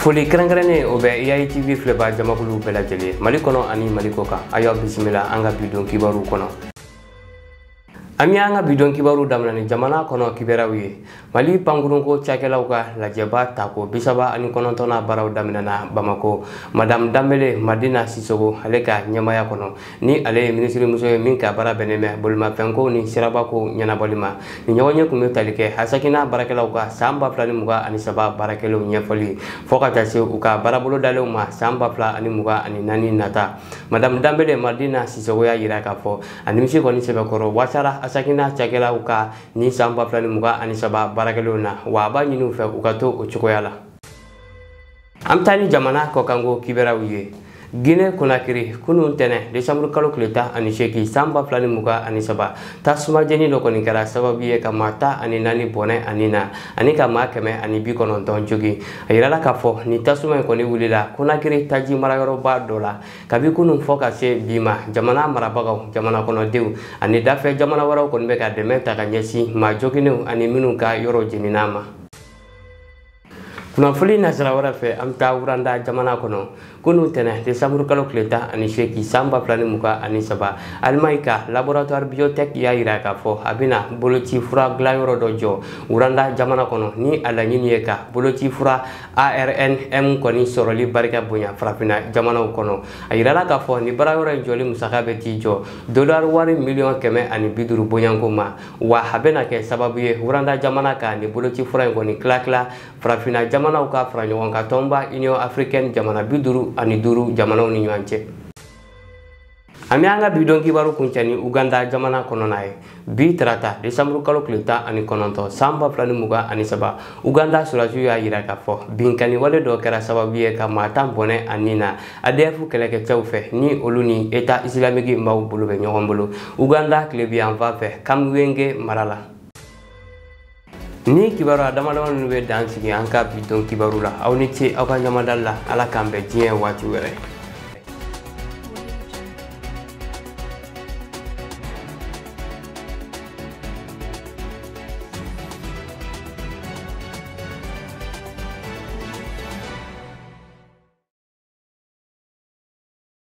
Foli kɛrɛnkɛrɛnnen o bɛ IATV filɛbaa jamakulu bɛɛ lajɛlen Mali kɔnɔ ani Mali kɔ kan. Ayo bisimila an ka bidon kibaru kɔnɔ. Ami an ka bidon kibaru daminɛ jamana kɔnɔ kibɛraw ye. Mali pankurunko cakɛlaw ka lajɛba tako 39 baraw daminɛna Bamako. Madame Dambele Madina Sisoko ale ka ɲɛmaya kɔnɔ ni ale ye ministre muso ye min ka bara bɛnɛmɛ bolimafɛnko ni sirabako ɲɛnabɔli ma. Ni ɲɔgɔnye kun bɛ tali kɛ Hasakina barakɛlaw ka san 2023 baarakɛlaw ɲɛfɔli fo ka taa se u ka baarabolo dalenw ma san 2024 nata. Madame Dambele Madina Sisoko y'a yira k'a fɔ a nimisi kɔni sɛbɛkɔrɔ wasara Hasakina cakɛlaw ka ni san 2023 baarakɛlaw na wa a b'a ɲini u fɛ u ka to o cogoya la. An bɛ taa ni jamana kɔkanko kibɛraw ye. Guinée Conakry kunun tɛnɛ décembre kalo tile 18 san 2023 tasuma jeni dɔ kɔni kɛra sababu ye ka maa 14 bɔnɛ ani na ani ka maa 190 jogi. A yirala k'a fɔ ni tasuma in kɔni wulila Conakry taji marayɔrɔba dɔ la kabi kunun fɔ ka se bi ma jamana marabagaw jamana kɔnɔdenw ani dafɛ jamana wɛrɛw kɔni bɛ ka dɛmɛ ta ka ɲɛsin maa joginenw ani minnu ka yɔrɔ jenina ma. Kunnafoni nasira wɛrɛ fɛ an bɛ taa Wuranda jamana kɔnɔ kunun tɛnɛ décembre kalo tile 18 san 2023 Allemagne ka laboratoire biotech y'a yira k'a fɔ a bɛna boloci fura dilanyɔrɔ dɔ jɔ Wuranda jamana kɔnɔ ni a laɲini ye ka boloci fura ARNM kɔni sɔrɔli barika bonya farafinna jamanaw kɔnɔ. A yirala k'a fɔ ni baarayɔrɔ in jɔli musaka bɛ t'i jɔ $100 miliyɔn 150 bonyanko ma wa a bɛna kɛ sababu ye Wuranda jamana ka ni boloci fura in kɔni tila farafinna jamanaw ka fara ɲɔgɔn kan tɔnba Union Africaine jamana 55 jamanaw ni ɲɔgɔn cɛ. Ami an ka bidon kibaru kuncɛ ni Uganda jamana kɔnɔna ye. Bi tarata décembre kalo tile 19 san 2023 Uganda surasiw y'a yira k'a fɔ binkani wale dɔ kɛra sababu ye ka maa 10 bɔnɛ ani na ADF kɛlɛkɛcɛw fɛ ni olu ni État islamique maaw bolo bɛ ɲɔgɔn bolo. Uganda tilebi yanfan fɛ Kamwenge mara la. Ni kibaru damadama ninnu bɛ dan sigi an ka bidon kibaru la aw ni ce aw ka ɲamadali la Ala k'an bɛn diɲɛ waati wɛrɛ.